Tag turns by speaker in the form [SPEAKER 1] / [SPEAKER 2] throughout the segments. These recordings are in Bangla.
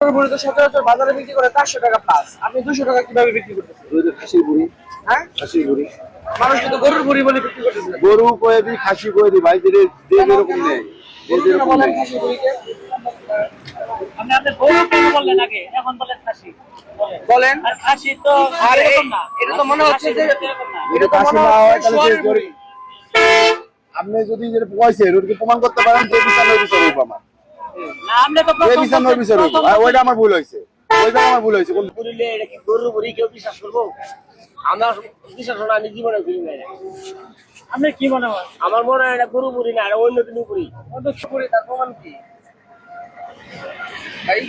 [SPEAKER 1] বুড়ি তো সচরাচর বাজারে বিক্রি করে 400 টাকা প্লাস। আপনি 200 টাকা কিভাবে বিক্রি করতেছেন?
[SPEAKER 2] ওই যে খাসির বুড়ি,
[SPEAKER 1] হ্যাঁ,
[SPEAKER 2] খাসির বুড়ি।
[SPEAKER 1] মানুষ কিন্তু গরুর বুড়ি বলে বিক্রি করতেছে।
[SPEAKER 2] গরু কয়ে দিই, খাসি কয়ে দিই ভাই, যে যেরকম নেই, যে যেরকম
[SPEAKER 1] বলেন
[SPEAKER 2] নেই।
[SPEAKER 1] খাসির বুড়িকে
[SPEAKER 3] আপনি আপনার গরু কেন বললেন আগে, এখন বলেন খাসি
[SPEAKER 1] বলেন।
[SPEAKER 3] আর খাসি তো
[SPEAKER 1] আর
[SPEAKER 3] এরকম না।
[SPEAKER 1] এটা তো মনে হচ্ছে যে
[SPEAKER 3] এরকম না।
[SPEAKER 1] এটা তো
[SPEAKER 2] খাসি
[SPEAKER 1] মনে
[SPEAKER 2] না হয়
[SPEAKER 1] হচ্ছে
[SPEAKER 2] তাহলে
[SPEAKER 1] শহরের
[SPEAKER 2] যে
[SPEAKER 1] বুড়ি।
[SPEAKER 2] আপনি যদি যেটা পয়সের ওটাকে প্রমাণ করতে পারেন, যে বিচার নয় বিচার হইব আমার,
[SPEAKER 3] না, আপনি তো
[SPEAKER 2] যে
[SPEAKER 3] প্রথম
[SPEAKER 2] বিচার নয় বিচার হইব। আর ওইটা আমার ভুল হয়েছে, ওইটা আমার ভুল হয়েছে। কোন
[SPEAKER 4] করিলে এটা কি গরুর বুড়ি কেউ বিশ্বাস করবো? আমার বিশ্বাস হয় না, আমি জীবনে করি না এটা।
[SPEAKER 3] আপনার কি মনে হয়?
[SPEAKER 4] আমার মনে হয় এটা গরু বুড়ি না, এটা অন্য কোনো বুড়ি।
[SPEAKER 1] বুড়ি তার প্রমাণ কি ভাই?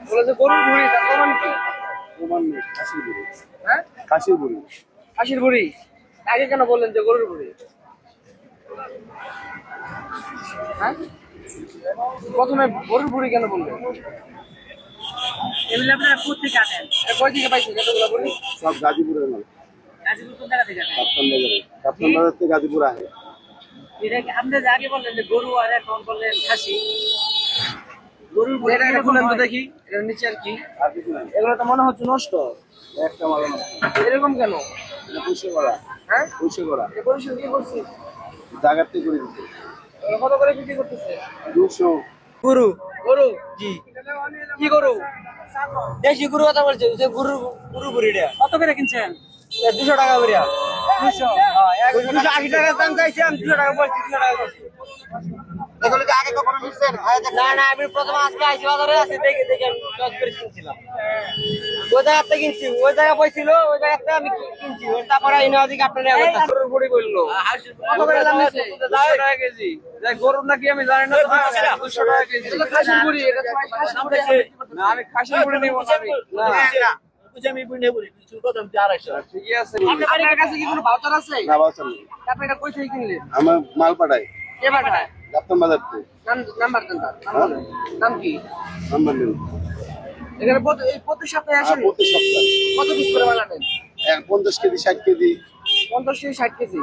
[SPEAKER 1] বলে যে গরুর বুড়ি তার প্রমাণ কি?
[SPEAKER 2] প্রমাণ নেই, খাসির বুড়ি,
[SPEAKER 1] হ্যাঁ,
[SPEAKER 2] খাসির বুড়ি।
[SPEAKER 1] খাসির বুড়ি। আগে কেন বললেন যে গরুর বুড়ি? হ্যাঁ, প্রথমে গরুর বুড়ি কেন বললেন?
[SPEAKER 3] এগুলো আপনারা কোথেকে আনেন?
[SPEAKER 1] কয় থেকে পাইছেন এতগুলো বুড়ি?
[SPEAKER 2] সব গাজীপুরের মাল,
[SPEAKER 3] গাজীপুর কোন জায়গা থেকে আনেন?
[SPEAKER 2] কাপ্তান বাজারে, কাপ্তান বাজার থেকে গাজীপুর আহে।
[SPEAKER 3] এটা কি আপনি যে আগে বললেন যে গরু আর এখন বললেন খাসি, গরুর বুড়ি
[SPEAKER 1] এটা
[SPEAKER 3] কিরকম
[SPEAKER 1] খুলেন তো
[SPEAKER 3] হয়?
[SPEAKER 1] দেখি, এটার নিচে আর কি?
[SPEAKER 2] আর কিছু নাই,
[SPEAKER 1] এগুলো তো মনে হচ্ছে নষ্ট।
[SPEAKER 2] একটা মাল না,
[SPEAKER 1] এরকম কেন?
[SPEAKER 2] এটা পুষে করা,
[SPEAKER 1] হ্যাঁ,
[SPEAKER 2] পুষে করা,
[SPEAKER 1] এই পরিষদ কি করছি?
[SPEAKER 2] জায়গার থেকে করে দিচ্ছে
[SPEAKER 1] এগুলো কত করে বিক্রি করতেছে?
[SPEAKER 2] 200।
[SPEAKER 1] গরু, গরু জি, কি গরু?
[SPEAKER 4] দেশি গরু কথা বলছে, যে গরু গরু বুড়িটা
[SPEAKER 3] কত করে কিনছেন?
[SPEAKER 1] 200 টাকা করে।
[SPEAKER 3] 200।
[SPEAKER 1] 280 টাকা দাম চাইছি, আমি 200 টাকা বলছি, 200 টাকা বলছি।
[SPEAKER 2] এগুলো কি আগে কখনো নিচ্ছেন?
[SPEAKER 4] না না, আমি প্রথম আজকে আইসি বাজারে আছি, দেখে দেখে আমি চয়েস করে কিনছিলাম। ওই জায়গাতে কিনছি, ওই জায়গা পয়ছিল, ওই জায়গাতে আমি কিনছি। তারপরে এনে ওদিকে আপনার নেওয়া কথা।
[SPEAKER 1] গরুর বুড়ি বললো। কত করে দাম নিচ্ছে? 200 টাকা কেজি। যাই গরুর নাকি আমি জানি না, 200 টাকা কেজি। এটা খাসির বুড়ি, এটা তো খাসির বুড়ি। না, আমি খাসির বুড়ি নিব না আমি। না,
[SPEAKER 4] আমি বুঝে বুঝি কিছু কথা আমি 250
[SPEAKER 1] ঠিকই আছে। আপনার কাছে কি কোনো ভাউচার আছে?
[SPEAKER 2] না বাচ্চা নেই,
[SPEAKER 1] আপনি এটা কই থেকে কিনলেন?
[SPEAKER 2] আমার মাল পাঠাই
[SPEAKER 1] কে পাঠায়?
[SPEAKER 2] কাপ্তান বাজার থেকে।
[SPEAKER 1] নাম্বার দেন তার। নাম বলেন। নাম কি?
[SPEAKER 2] নাম্বার নেই।
[SPEAKER 1] এখানে প্রতি সপ্তাহে আসেন?
[SPEAKER 2] প্রতি সপ্তাহে
[SPEAKER 1] কত পিস করে বানাবেন?
[SPEAKER 2] 50 কেজি, 60 কেজি।
[SPEAKER 1] 50 থেকে 60 কেজি।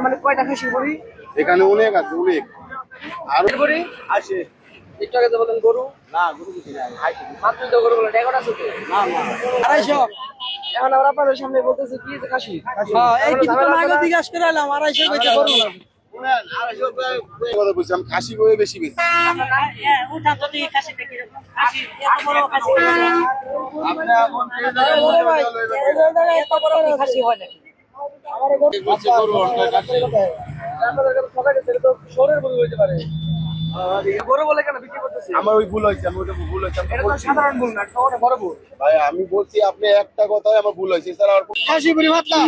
[SPEAKER 1] মানে কয়টা খাসির বুড়ি?
[SPEAKER 2] এখানে অনেক আছে, অনেক। আর
[SPEAKER 1] বুড়ি
[SPEAKER 2] আসে
[SPEAKER 1] একটু আগে তো বলেন গরু,
[SPEAKER 2] না, গরু কিছু নাই,
[SPEAKER 1] মাত্র তো গরু বলেন, এগারোটা আছে তো।
[SPEAKER 2] না না
[SPEAKER 1] 250। এখন আবার আপনাদের সামনে বলতেছে কি যে খাসি।
[SPEAKER 3] এই কিন্তু তো আগে জিজ্ঞাসা করে এলাম 250 কইতে গরু।
[SPEAKER 2] কথা বলছি, আমি খাসি বয়ে বেশি বেশি।
[SPEAKER 3] উঠা তো দিয়ে খাসিটা কিরকম? খাসি এত বড় খাসি।
[SPEAKER 2] আপনি এখন এই জায়গায় মনে হয় লইবেন।
[SPEAKER 3] এত বড় কি খাসি হয় নাকি?
[SPEAKER 2] বলছি গরু অর্থাৎ খাসি।
[SPEAKER 1] আপনাদের কাছে সবাই গেছে, এটা তো শহরের গরু হইতে পারে। গরু বলে কেন বিক্রি করতেছে?
[SPEAKER 2] আমার ওই ভুল হয়েছে, আমি ওটা ভুল হয়েছে, আমি
[SPEAKER 1] এটা তো
[SPEAKER 2] বলছি।
[SPEAKER 1] সাধারণ ভুল না, শহরে বড় ভুল।
[SPEAKER 2] ভাই আমি বলছি, আপনি একটা কথাই আমার ভুল হয়েছে, এছাড়া আর খাসি বুড়ি পাতলা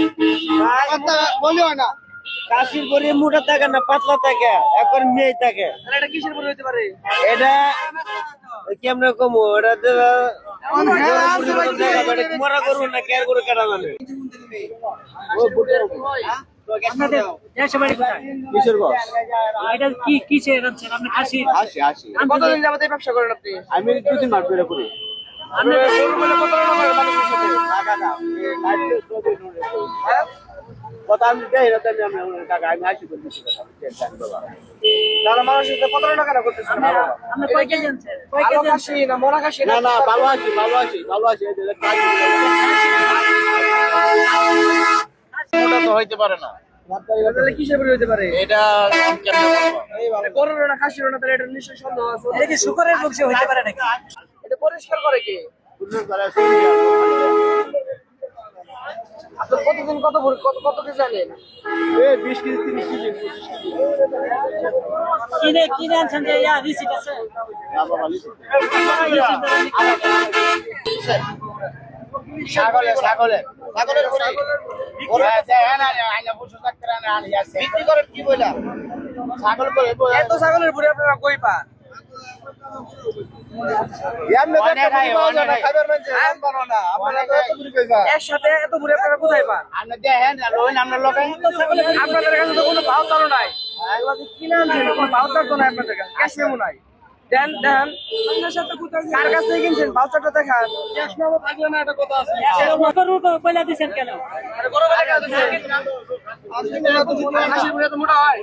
[SPEAKER 2] পাতলা বলিও না।
[SPEAKER 4] কাশির বড়ি মোটা থাকে না, পাতলা থাকে, এখন মেয়ে থাকে।
[SPEAKER 1] তাহলে এটা কিসের গরু হইতে পারে?
[SPEAKER 4] এটা কেমনে কমো, এটা মরা গরু না, কেয়ার গরু কেনা জানে।
[SPEAKER 3] আপনাদের দেশে বাড়ি কোথায়?
[SPEAKER 2] কিসের গছ?
[SPEAKER 3] এটা কি কিসের আনছেন আপনি? খাসি?
[SPEAKER 2] আসি আসি,
[SPEAKER 1] কতদিন যাবত এই ব্যবসা করেন আপনি?
[SPEAKER 2] আমি 2-3 মাস ধরে করি।
[SPEAKER 1] আপনি গরু বলে কত টাকা করে মানুষের সাথে? হ্যাঁ?
[SPEAKER 2] কথা আমি দেই না, তাই আমি কাকা আমি আসি বলছি বাবা।
[SPEAKER 1] তাহলে মানুষের সাথে প্রতারণা কেন করতেছেন?
[SPEAKER 3] আপনি কয় কেজি আনছেন? কয়
[SPEAKER 1] ভালো
[SPEAKER 3] কেজি
[SPEAKER 1] খাসি না মরা খাসি?
[SPEAKER 2] না না, ভালো আছি ভালো আছি ভালো আছি, এই যে কাজ
[SPEAKER 4] ওটা তো হইতে পারে না।
[SPEAKER 1] তাহলে কিসের গরু হইতে পারে?
[SPEAKER 4] এটা কেমনে বলবো?
[SPEAKER 1] গরুর না খাসির না, তাহলে এটা নিশ্চয়ই সন্দেহ আছে।
[SPEAKER 3] এটা কি শুকরের বংশ হইতে পারে নাকি?
[SPEAKER 1] এটা পরিষ্কার করে কে?
[SPEAKER 2] পুরো করে শুনি।
[SPEAKER 1] আপনার প্রতিদিন কত ভরি কত কেজি আনেন?
[SPEAKER 2] এই 20 কেজি 30 কেজি 25 কেজি।
[SPEAKER 3] কিনে আনছেন যে রিসিট আছে?
[SPEAKER 2] না বাবা লিখি।
[SPEAKER 4] ছাগলের ছাগলের ছাগলের বড়ি ওরা দেন আর আইনা পশু ডাক্তার আনে আনি আছে বিক্রি করে কি বইলা ছাগল করে
[SPEAKER 1] এত ছাগলের ভুঁড়ি আপনারা কই পান?
[SPEAKER 2] এমনি
[SPEAKER 4] অনেক
[SPEAKER 2] দেখতে
[SPEAKER 4] আয়,
[SPEAKER 2] পাওয়া যায় না,
[SPEAKER 4] অনেক আয়।
[SPEAKER 2] খাবার মানছে হ্যাঁ পারো না, আপনারা তো এত দূর কইবা।
[SPEAKER 1] একসাথে এত ভুঁড়ি আপনারা কোথায় পান?
[SPEAKER 4] আপনি দেখেন আর ওই নামটা লোকে
[SPEAKER 1] আপনাদের কাছে তো কোনো ভাউচারও নাই। এগুলো যে কিনে আনছেন, কোনো ভাউচার তো নাই আপনাদের কাছে, ক্যাশ মেমো নাই। দেন দেন, কার কাছ থেকে কিনছেন ভাউচারটা দেখান। ক্যাশ মেমো থাকলে না, এটা কথা আছে।
[SPEAKER 3] গরু কয়লা দিছেন কেন?
[SPEAKER 1] আরে গরু বেলা কেন দিচ্ছেন? হাসির ভুঁড়ি এত মোটা হয়?